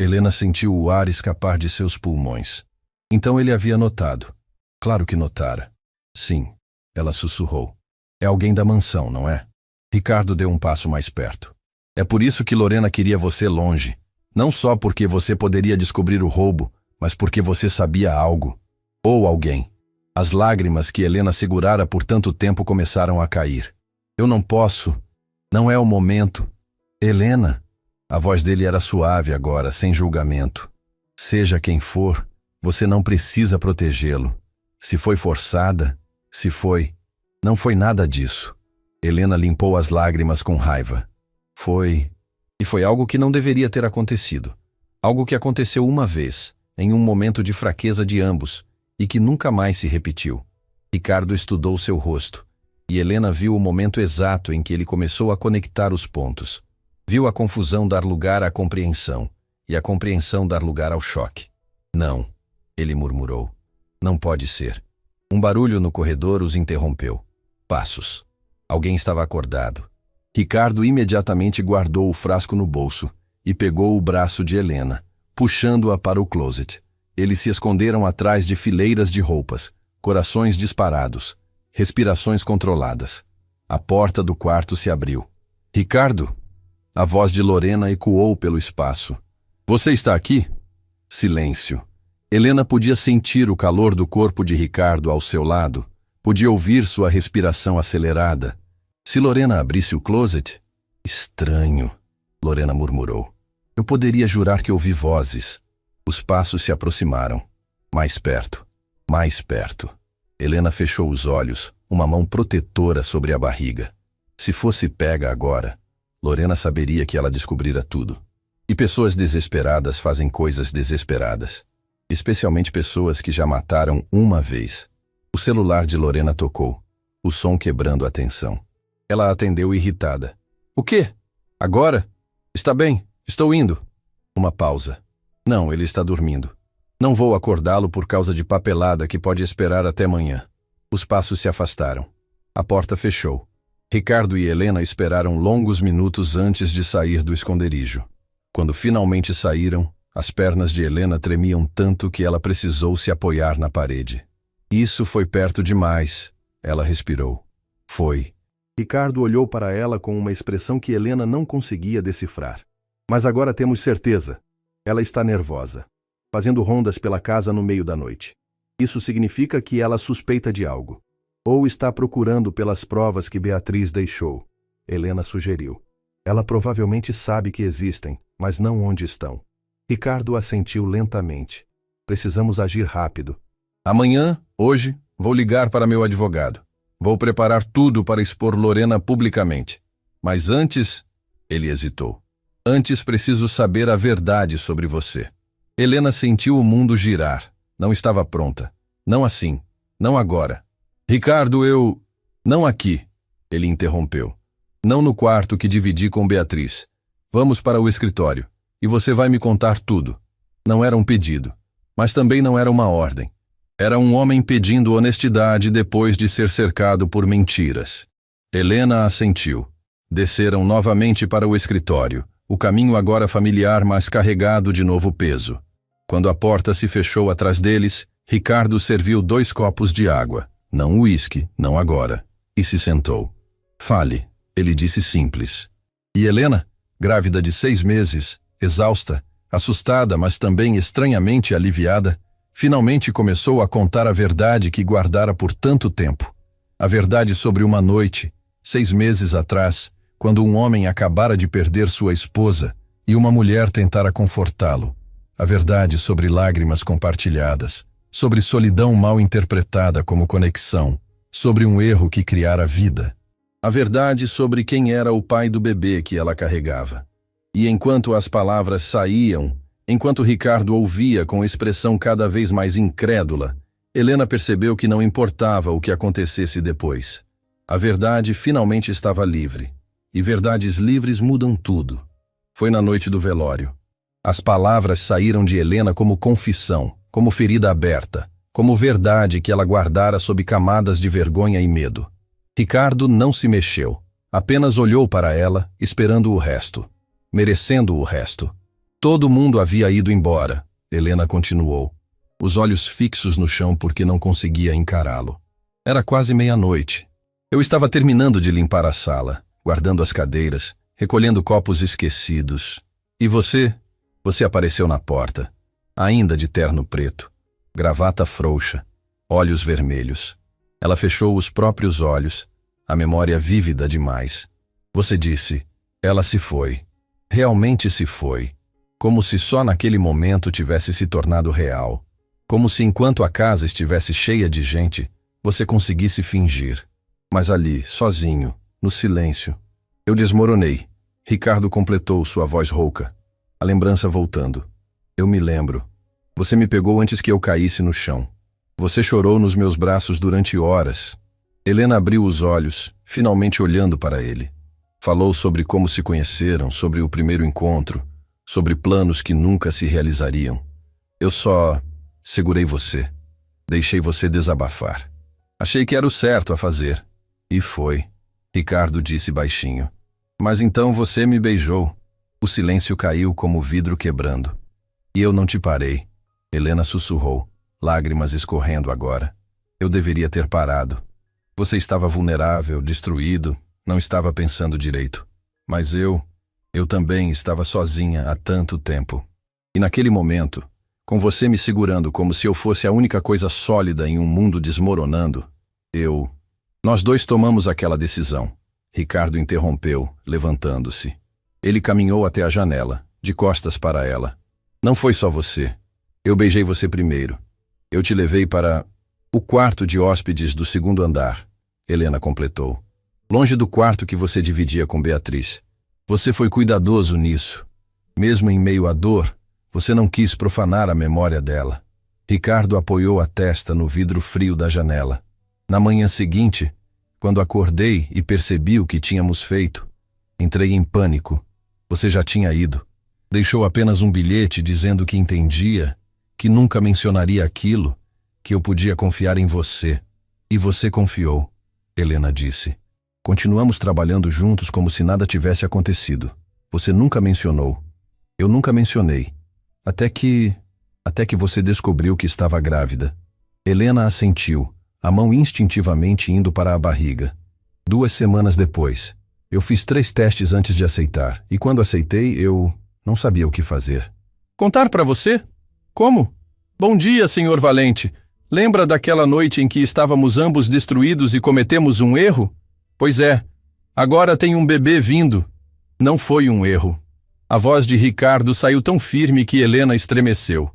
Helena sentiu o ar escapar de seus pulmões. Então ele havia notado. Claro que notara. Sim, ela sussurrou. É alguém da mansão, não é? Ricardo deu um passo mais perto. É por isso que Lorena queria você longe. Não só porque você poderia descobrir o roubo, mas porque você sabia algo. Ou alguém. As lágrimas que Helena segurara por tanto tempo começaram a cair. Eu não posso. Não é o momento. Helena. A voz dele era suave agora, sem julgamento. Seja quem for, você não precisa protegê-lo. Se foi forçada, se foi... Não foi nada disso. Helena limpou as lágrimas com raiva. Foi... E foi algo que não deveria ter acontecido. Algo que aconteceu uma vez, em um momento de fraqueza de ambos, e que nunca mais se repetiu. Ricardo estudou seu rosto, e Helena viu o momento exato em que ele começou a conectar os pontos. Viu a confusão dar lugar à compreensão, e a compreensão dar lugar ao choque. Não, ele murmurou. Não pode ser. Um barulho no corredor os interrompeu. Passos. Alguém estava acordado. Ricardo imediatamente guardou o frasco no bolso e pegou o braço de Helena, puxando-a para o closet. Eles se esconderam atrás de fileiras de roupas, corações disparados, respirações controladas. A porta do quarto se abriu. Ricardo! A voz de Lorena ecoou pelo espaço. Você está aqui? Silêncio. Helena podia sentir o calor do corpo de Ricardo ao seu lado, podia ouvir sua respiração acelerada. Se Lorena abrisse o closet... Estranho, Lorena murmurou. Eu poderia jurar que ouvi vozes. Os passos se aproximaram. Mais perto, mais perto. Helena fechou os olhos, uma mão protetora sobre a barriga. Se fosse pega agora, Lorena saberia que ela descobrira tudo. E pessoas desesperadas fazem coisas desesperadas. especialmente pessoas que já mataram uma vez. O celular de Lorena tocou, o som quebrando a tensão. Ela atendeu irritada. O quê? Agora? Está bem, estou indo. Uma pausa. Não, ele está dormindo. Não vou acordá-lo por causa de papelada que pode esperar até amanhã. Os passos se afastaram. A porta fechou. Ricardo e Helena esperaram longos minutos antes de sair do esconderijo. Quando finalmente saíram, as pernas de Helena tremiam tanto que ela precisou se apoiar na parede. Isso foi perto demais, ela respirou. Foi. Ricardo olhou para ela com uma expressão que Helena não conseguia decifrar. Mas agora temos certeza. Ela está nervosa, fazendo rondas pela casa no meio da noite. Isso significa que ela suspeita de algo. Ou está procurando pelas provas que Beatriz deixou. Helena sugeriu. Ela provavelmente sabe que existem, mas não onde estão. Ricardo assentiu lentamente. Precisamos agir rápido. Amanhã, hoje, vou ligar para meu advogado. Vou preparar tudo para expor Lorena publicamente. Mas antes, ele hesitou. Antes preciso saber a verdade sobre você. Helena sentiu o mundo girar. Não estava pronta. Não assim. Não agora. Ricardo, eu... Não aqui. Ele interrompeu. Não no quarto que dividi com Beatriz. Vamos para o escritório. E você vai me contar tudo. Não era um pedido. Mas também não era uma ordem. Era um homem pedindo honestidade depois de ser cercado por mentiras. Helena assentiu. Desceram novamente para o escritório. O caminho agora familiar, mas carregado de novo peso. Quando a porta se fechou atrás deles, Ricardo serviu 2 copos de água. Não uísque, não agora. E se sentou. Fale, ele disse simples. E Helena, grávida de 6 meses, exausta, assustada, mas também estranhamente aliviada, finalmente começou a contar a verdade que guardara por tanto tempo. A verdade sobre uma noite, 6 meses atrás, quando um homem acabara de perder sua esposa e uma mulher tentara confortá-lo. A verdade sobre lágrimas compartilhadas, sobre solidão mal interpretada como conexão, sobre um erro que criara vida. A verdade sobre quem era o pai do bebê que ela carregava. E enquanto as palavras saíam, enquanto Ricardo ouvia com expressão cada vez mais incrédula, Helena percebeu que não importava o que acontecesse depois. A verdade finalmente estava livre. E verdades livres mudam tudo. Foi na noite do velório. As palavras saíram de Helena como confissão, como ferida aberta, como verdade que ela guardara sob camadas de vergonha e medo. Ricardo não se mexeu, apenas olhou para ela, esperando o resto, merecendo o resto. Todo mundo havia ido embora, Helena continuou, os olhos fixos no chão porque não conseguia encará-lo. Era quase meia-noite. Eu estava terminando de limpar a sala, guardando as cadeiras, recolhendo copos esquecidos. E você? Você apareceu na porta, ainda de terno preto, gravata frouxa, olhos vermelhos. Ela fechou os próprios olhos, a memória vívida demais. Você disse, ela se foi. Realmente se foi. Como se só naquele momento tivesse se tornado real. Como se enquanto a casa estivesse cheia de gente, você conseguisse fingir. Mas ali, sozinho, no silêncio. Eu desmoronei. Ricardo completou sua voz rouca. A lembrança voltando. Eu me lembro. Você me pegou antes que eu caísse no chão. Você chorou nos meus braços durante horas. Helena abriu os olhos, finalmente olhando para ele. Falou sobre como se conheceram, sobre o primeiro encontro, sobre planos que nunca se realizariam. Eu só segurei você. Deixei você desabafar. Achei que era o certo a fazer. E foi. Ricardo disse baixinho. Mas então você me beijou. O silêncio caiu como vidro quebrando. E eu não te parei. Helena sussurrou, lágrimas escorrendo agora. Eu deveria ter parado. Você estava vulnerável, destruído, não estava pensando direito. Mas eu também estava sozinha há tanto tempo. E naquele momento, com você me segurando como se eu fosse a única coisa sólida em um mundo desmoronando, nós dois tomamos aquela decisão. Ricardo interrompeu, levantando-se. Ele caminhou até a janela, de costas para ela. Não foi só você. Eu beijei você primeiro. Eu te levei para o quarto de hóspedes do 2º andar, Helena completou. Longe do quarto que você dividia com Beatriz. Você foi cuidadoso nisso. Mesmo em meio à dor, você não quis profanar a memória dela. Ricardo apoiou a testa no vidro frio da janela. Na manhã seguinte, quando acordei e percebi o que tínhamos feito, entrei em pânico. Você já tinha ido. Deixou apenas um bilhete dizendo que entendia, que nunca mencionaria aquilo, que eu podia confiar em você. E você confiou, Helena disse. Continuamos trabalhando juntos como se nada tivesse acontecido. Você nunca mencionou. Eu nunca mencionei. Até que você descobriu que estava grávida. Helena assentiu, a mão instintivamente indo para a barriga. 2 semanas depois, eu fiz 3 testes antes de aceitar, e quando aceitei, eu não sabia o que fazer. Contar para você? Como? Bom dia, senhor Valente. Lembra daquela noite em que estávamos ambos destruídos e cometemos um erro? Pois é, agora tem um bebê vindo. Não foi um erro. A voz de Ricardo saiu tão firme que Helena estremeceu.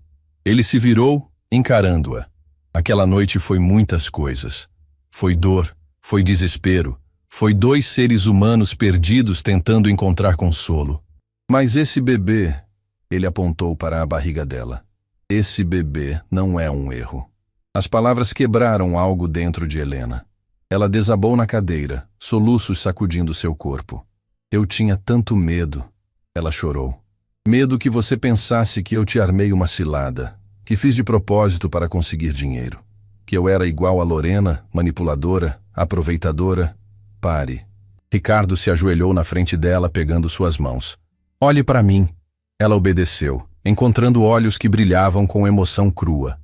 Ele se virou, encarando-a. Aquela noite foi muitas coisas. Foi dor, foi desespero, foi 2 seres humanos perdidos tentando encontrar consolo. Mas esse bebê, ele apontou para a barriga dela. Esse bebê não é um erro. As palavras quebraram algo dentro de Helena. Ela desabou na cadeira, soluços sacudindo seu corpo. Eu tinha tanto medo. Ela chorou. Medo que você pensasse que eu te armei uma cilada, que fiz de propósito para conseguir dinheiro. Que eu era igual a Lorena, manipuladora, aproveitadora. Pare. Ricardo se ajoelhou na frente dela, pegando suas mãos. Olhe para mim. Ela obedeceu, encontrando olhos que brilhavam com emoção crua.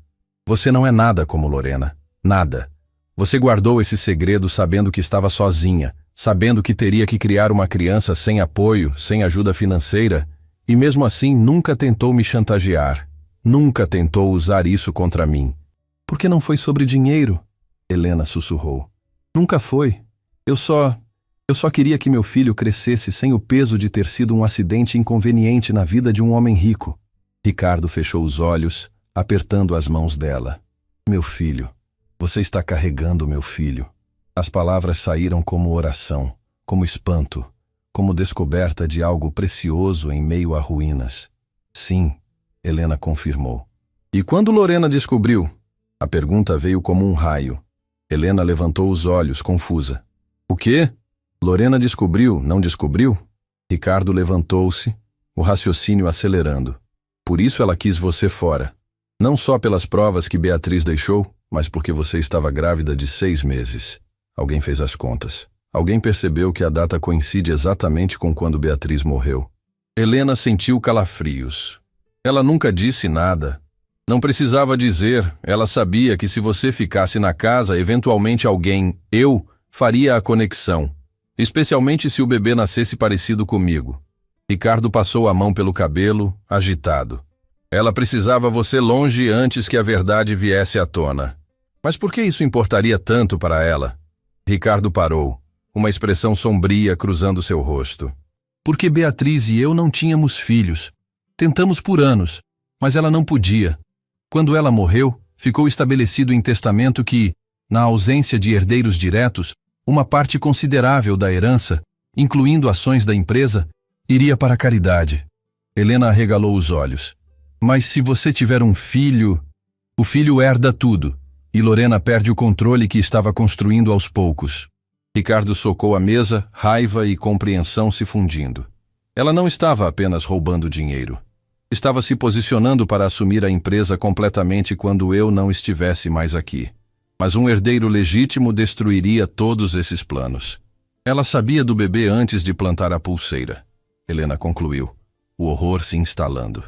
Você não é nada como Lorena. Nada. Você guardou esse segredo sabendo que estava sozinha, sabendo que teria que criar uma criança sem apoio, sem ajuda financeira, e mesmo assim nunca tentou me chantagear. Nunca tentou usar isso contra mim. Por que não foi sobre dinheiro? Helena sussurrou. Nunca foi. Eu só queria que meu filho crescesse sem o peso de ter sido um acidente inconveniente na vida de um homem rico. Ricardo fechou os olhos, apertando as mãos dela. Meu filho, você está carregando meu filho. As palavras saíram como oração, como espanto, como descoberta de algo precioso em meio a ruínas. Sim, Helena confirmou. E quando Lorena descobriu? A pergunta veio como um raio. Helena levantou os olhos, confusa. O quê? Lorena descobriu, não descobriu? Ricardo levantou-se, o raciocínio acelerando. Por isso ela quis você fora. Não só pelas provas que Beatriz deixou, mas porque você estava grávida de 6 meses. Alguém fez as contas. Alguém percebeu que a data coincide exatamente com quando Beatriz morreu. Helena sentiu calafrios. Ela nunca disse nada. Não precisava dizer, ela sabia que se você ficasse na casa, eventualmente alguém, eu, faria a conexão. Especialmente se o bebê nascesse parecido comigo. Ricardo passou a mão pelo cabelo, agitado. Ela precisava você longe antes que a verdade viesse à tona. Mas por que isso importaria tanto para ela? Ricardo parou, uma expressão sombria cruzando seu rosto. Porque Beatriz e eu não tínhamos filhos. Tentamos por anos, mas ela não podia. Quando ela morreu, ficou estabelecido em testamento que, na ausência de herdeiros diretos, uma parte considerável da herança, incluindo ações da empresa, iria para a caridade. Helena arregalou os olhos. Mas se você tiver um filho, o filho herda tudo, e Lorena perde o controle que estava construindo aos poucos. Ricardo socou a mesa, raiva e compreensão se fundindo. Ela não estava apenas roubando dinheiro. Estava se posicionando para assumir a empresa completamente quando eu não estivesse mais aqui. Mas um herdeiro legítimo destruiria todos esses planos. Ela sabia do bebê antes de plantar a pulseira. Helena concluiu, o horror se instalando.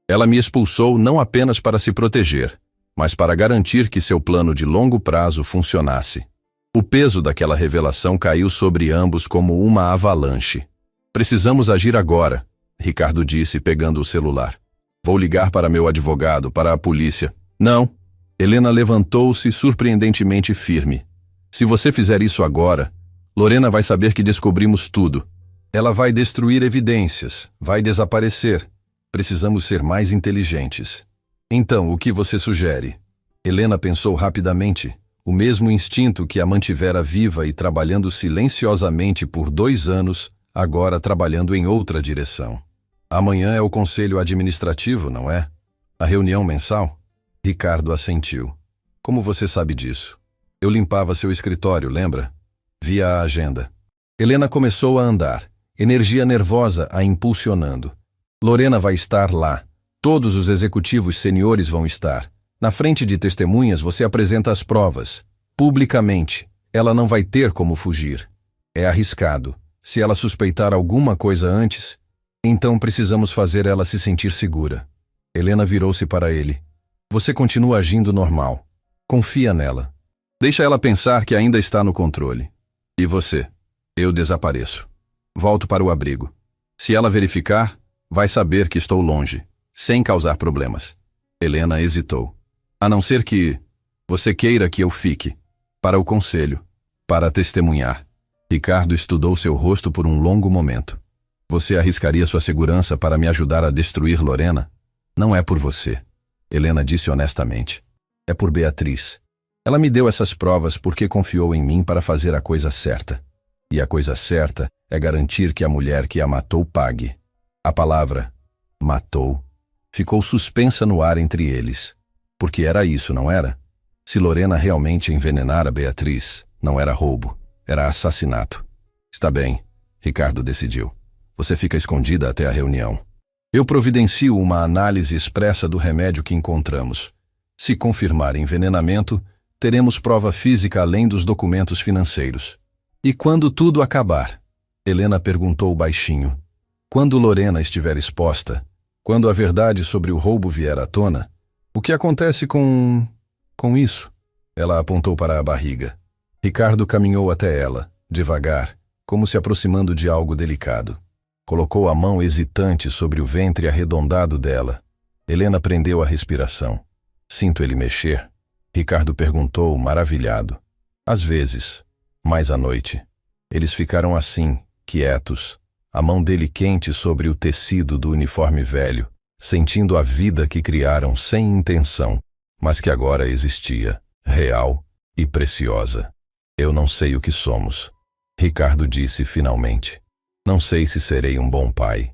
Ela me expulsou não apenas para se proteger, mas para garantir que seu plano de longo prazo funcionasse. O peso daquela revelação caiu sobre ambos como uma avalanche. Precisamos agir agora, Ricardo disse, pegando o celular. Vou ligar para meu advogado, para a polícia. Não. Helena levantou-se surpreendentemente firme. Se você fizer isso agora, Lorena vai saber que descobrimos tudo. Ela vai destruir evidências, vai desaparecer. Precisamos ser mais inteligentes. Então, o que você sugere? Helena pensou rapidamente. O mesmo instinto que a mantivera viva e trabalhando silenciosamente por 2 anos, agora trabalhando em outra direção. Amanhã é o conselho administrativo, não é? A reunião mensal? Ricardo assentiu. Como você sabe disso? Eu limpava seu escritório, lembra? Via a agenda. Helena começou a andar, energia nervosa a impulsionando. Lorena vai estar lá. Todos os executivos seniores vão estar. Na frente de testemunhas você apresenta as provas. Publicamente. Ela não vai ter como fugir. É arriscado. Se ela suspeitar alguma coisa antes, então precisamos fazer ela se sentir segura. Helena virou-se para ele. Você continua agindo normal. Confia nela. Deixa ela pensar que ainda está no controle. E você? Eu desapareço. Volto para o abrigo. Se ela verificar, vai saber que estou longe, sem causar problemas. Helena hesitou. A não ser que você queira que eu fique. Para o conselho. Para testemunhar. Ricardo estudou seu rosto por um longo momento. Você arriscaria sua segurança para me ajudar a destruir Lorena? Não é por você. Helena disse honestamente. É por Beatriz. Ela me deu essas provas porque confiou em mim para fazer a coisa certa. E a coisa certa é garantir que a mulher que a matou pague. A palavra matou ficou suspensa no ar entre eles. Porque era isso, não era? Se Lorena realmente envenenara Beatriz, não era roubo, era assassinato. Está bem, Ricardo decidiu. Você fica escondida até a reunião. Eu providencio uma análise expressa do remédio que encontramos. Se confirmar envenenamento, teremos prova física além dos documentos financeiros. E quando tudo acabar? Helena perguntou baixinho. Quando Lorena estiver exposta, quando a verdade sobre o roubo vier à tona, o que acontece com isso? Ela apontou para a barriga. Ricardo caminhou até ela, devagar, como se aproximando de algo delicado. Colocou a mão hesitante sobre o ventre arredondado dela. Helena prendeu a respiração. Sinto ele mexer? Ricardo perguntou, maravilhado. Às vezes, mas à noite. Eles ficaram assim, quietos, a mão dele quente sobre o tecido do uniforme velho, sentindo a vida que criaram sem intenção, mas que agora existia, real e preciosa. Eu não sei o que somos, Ricardo disse finalmente. Não sei se serei um bom pai.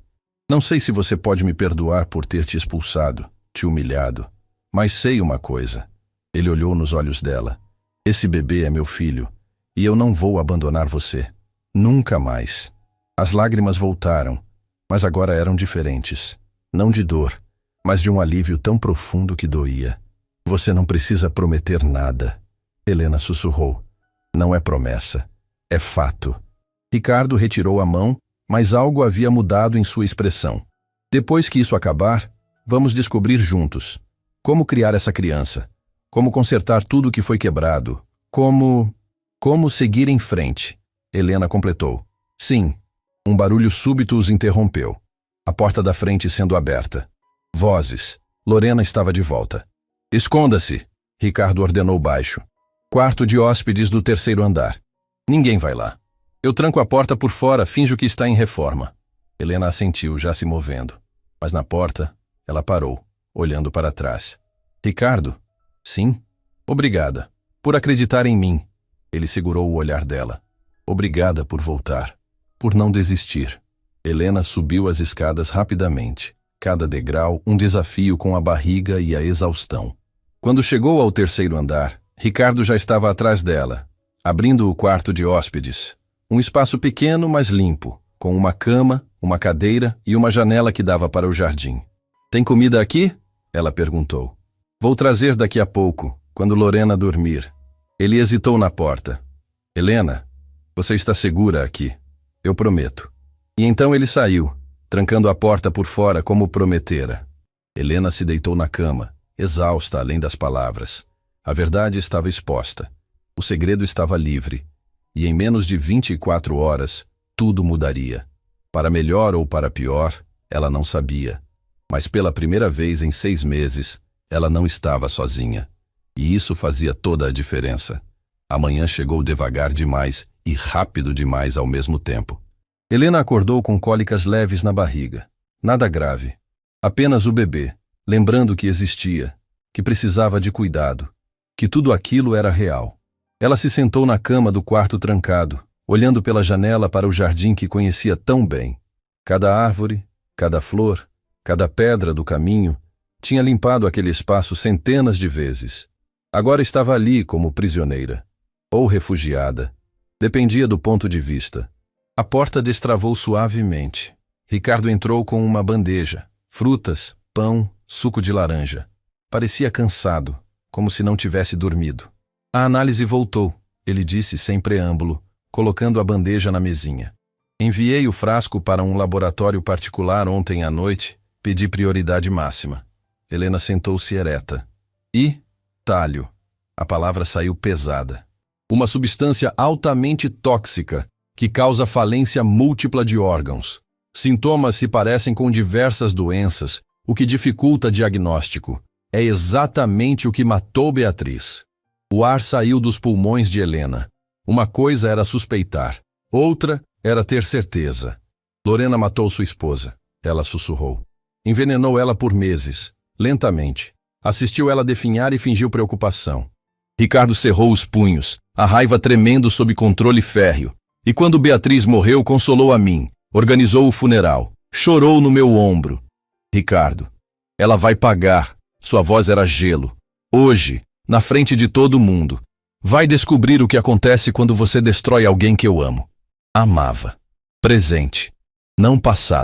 Não sei se você pode me perdoar por ter te expulsado, te humilhado. Mas sei uma coisa. Ele olhou nos olhos dela. Esse bebê é meu filho, e eu não vou abandonar você. Nunca mais. As lágrimas voltaram, mas agora eram diferentes. Não de dor, mas de um alívio tão profundo que doía. Você não precisa prometer nada. Helena sussurrou. Não é promessa, é fato. Ricardo retirou a mão, mas algo havia mudado em sua expressão. Depois que isso acabar, vamos descobrir juntos. Como criar essa criança? Como consertar tudo que foi quebrado? Como seguir em frente? Helena completou. Sim. Um barulho súbito os interrompeu. A porta da frente sendo aberta. Vozes. Lorena estava de volta. Esconda-se, Ricardo ordenou baixo. Quarto de hóspedes do 3º andar. Ninguém vai lá. Eu tranco a porta por fora, finjo que está em reforma. Helena assentiu, já se movendo. Mas na porta, ela parou, olhando para trás. Ricardo? Sim? Obrigada. Por acreditar em mim. Ele segurou o olhar dela. Obrigada por voltar. Por não desistir. Helena subiu as escadas rapidamente. Cada degrau, um desafio com a barriga e a exaustão. Quando chegou ao 3º andar, Ricardo já estava atrás dela, abrindo o quarto de hóspedes. Um espaço pequeno, mas limpo, com uma cama, uma cadeira e uma janela que dava para o jardim. Tem comida aqui? Ela perguntou. Vou trazer daqui a pouco, quando Lorena dormir. Ele hesitou na porta. Helena, você está segura aqui. Eu prometo. E então ele saiu, trancando a porta por fora como prometera. Helena se deitou na cama, exausta além das palavras. A verdade estava exposta. O segredo estava livre. E em menos de 24 horas, tudo mudaria. Para melhor ou para pior, ela não sabia. Mas pela primeira vez em 6 meses, ela não estava sozinha. E isso fazia toda a diferença. A manhã chegou devagar demais e rápido demais ao mesmo tempo. Helena acordou com cólicas leves na barriga. Nada grave. Apenas o bebê, lembrando que existia, que precisava de cuidado, que tudo aquilo era real. Ela se sentou na cama do quarto trancado, olhando pela janela para o jardim que conhecia tão bem. Cada árvore, cada flor, cada pedra do caminho, Tinha limpado aquele espaço centenas de vezes. Agora estava ali como prisioneira. Ou refugiada. Dependia do ponto de vista. A porta destravou suavemente. Ricardo entrou com uma bandeja. Frutas, pão, suco de laranja. Parecia cansado, como se não tivesse dormido. A análise voltou, ele disse sem preâmbulo, colocando a bandeja na mesinha. Enviei o frasco para um laboratório particular ontem à noite, pedi prioridade máxima. Helena sentou-se ereta. E talho. A palavra saiu pesada. Uma substância altamente tóxica que causa falência múltipla de órgãos. Sintomas se parecem com diversas doenças, o que dificulta diagnóstico. É exatamente o que matou Beatriz. O ar saiu dos pulmões de Helena. Uma coisa era suspeitar, outra era ter certeza. Lorena matou sua esposa, ela sussurrou. Envenenou ela por meses, lentamente. Assistiu ela definhar e fingiu preocupação. Ricardo cerrou os punhos, a raiva tremendo sob controle férreo. E quando Beatriz morreu, consolou a mim, organizou o funeral, chorou no meu ombro. Ricardo, ela vai pagar. Sua voz era gelo. Hoje, na frente de todo mundo, vai descobrir o que acontece quando você destrói alguém que eu amo. Amava. Presente, não passado.